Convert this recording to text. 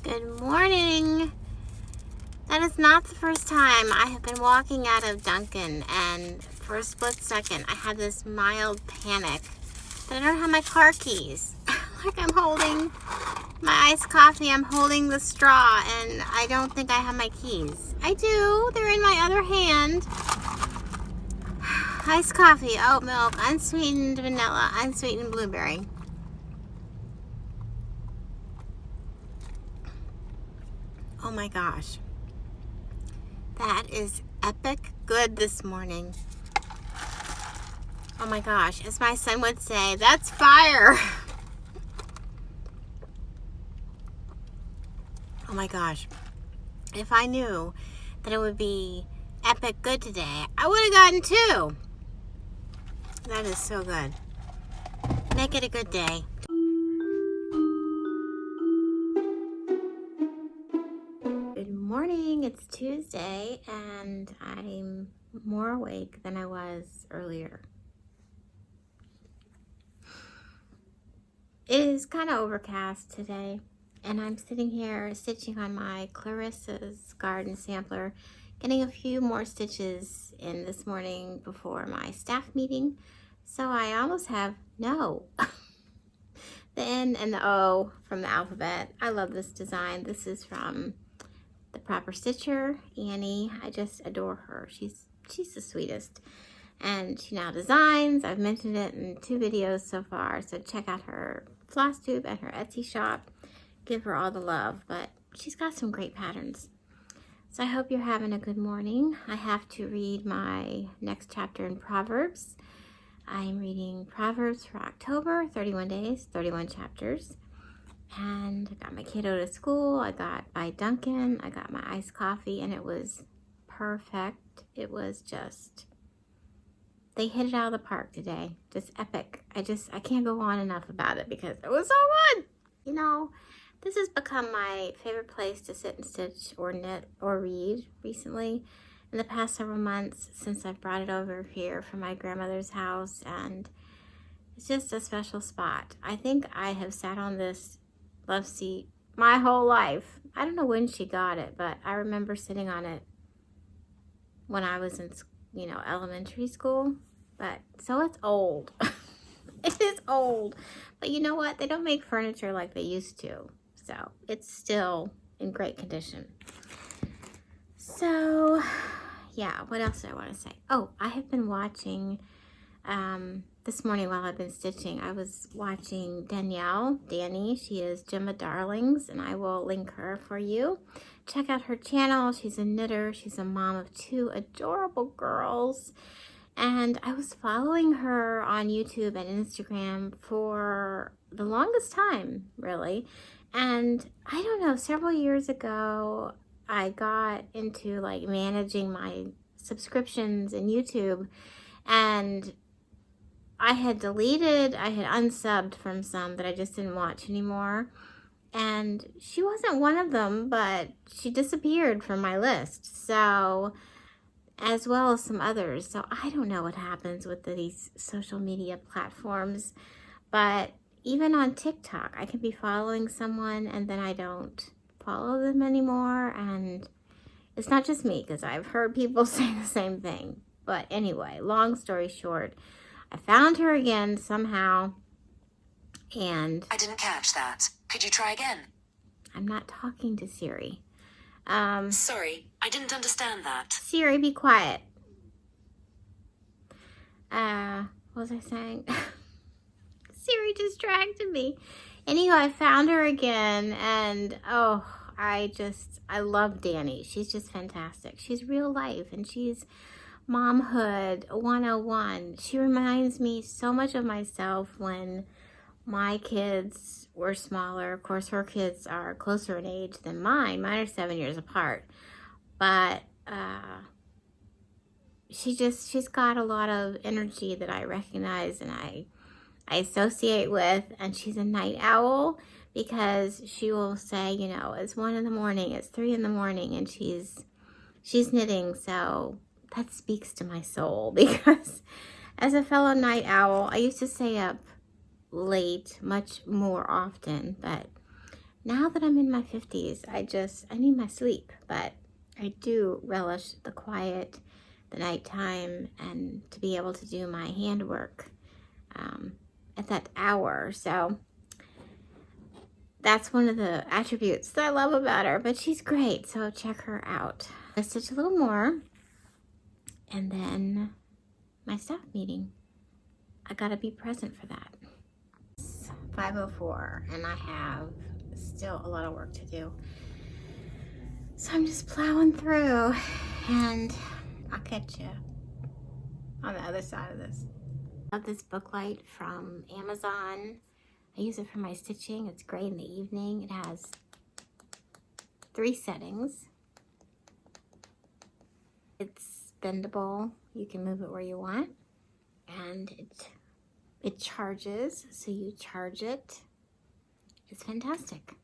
Good morning. That is not the first time I have been walking out of Dunkin', and for a split second I had this mild panic that I don't have my car keys. Like I'm holding my iced coffee, I'm holding the straw, and I don't think I have my keys. I do, they're in my other hand. Iced coffee, oat milk, unsweetened vanilla, unsweetened blueberry. Oh my gosh. That is epic good this morning. Oh my gosh, as my son would say, that's fire. Oh my gosh. If I knew that it would be epic good today, I would have gotten two. That is so good. Make it a good day. Good morning, it's Tuesday and I'm more awake than I was earlier. It is kind of overcast today and I'm sitting here stitching on my Clarissa's Garden Sampler, getting a few more stitches in this morning before my staff meeting. So I almost have no. The N and the O from the alphabet. I love this design. This is from the Proper Stitcher, Annie. I just adore her. She's the sweetest. And she now designs. I've mentioned it in 2 videos so far, so check out her floss tube and her Etsy shop. Give her all the love, but she's got some great patterns. So I hope you're having a good morning. I have to read my next chapter in Proverbs. I'm reading Proverbs for October, 31 days, 31 chapters. And I got my kiddo to school. I got by Dunkin'. I got my iced coffee, and it was perfect. It was just, they hit it out of the park today. Just epic. I can't go on enough about it because it was so good. You know, this has become my favorite place to sit and stitch or knit or read recently in the past several months since I've brought it over here from my grandmother's house, and it's just a special spot. I think I have sat on this love seat my whole life. I don't know when she got it, but I remember sitting on it when I was in, elementary school. But so it's old. It is old. But you know what? They don't make furniture like they used to. So it's still in great condition. So yeah, what else do I want to say? Oh, I have been watching this morning while I've been stitching. I was watching Danny. She is Gemma Darlings, and I will link her for you. Check out her channel. She's a knitter. She's a mom of 2 adorable girls. And I was following her on YouTube and Instagram for the longest time, really. And I don't know, several years ago, I got into like managing my subscriptions in YouTube, and I had unsubbed from some that I just didn't watch anymore. And she wasn't one of them, but she disappeared from my list. So, as well as some others. So I don't know what happens with these social media platforms, but even on TikTok, I can be following someone and then I don't follow them anymore. And it's not just me, because I've heard people say the same thing. But anyway, long story short, I found her again somehow, and I didn't catch that. Could you try again? I'm not talking to Siri. Sorry, I didn't understand that. Siri, be quiet. What was I saying? Siri distracted me. Anyway, I found her again, and oh, I love Danny. She's just fantastic. She's real life, and she's momhood 101. She reminds me so much of myself when my kids were smaller. Of course, her kids are closer in age than mine. Mine are 7 years apart. But she's got a lot of energy that I recognize and I associate with. And she's a night owl, because she will say, it's 1 in the morning, it's 3 in the morning, and she's knitting. So that speaks to my soul, because as a fellow night owl, I used to stay up late much more often, but Now that I'm in my 50s, I need my sleep, but I do relish the quiet, the nighttime, and to be able to do my handwork at that hour. So that's one of the attributes that I love about her, but she's great, so check her out. I'll stitch a little more, and then my staff meeting. I gotta be present for that. It's 5:04, and I have still a lot of work to do. So I'm just plowing through, and I'll catch you on the other side of this. I love this book light from Amazon. I use it for my stitching. It's great in the evening. It has 3 settings. It's bendable. You can move it where you want. And it charges, so you charge it. It's fantastic.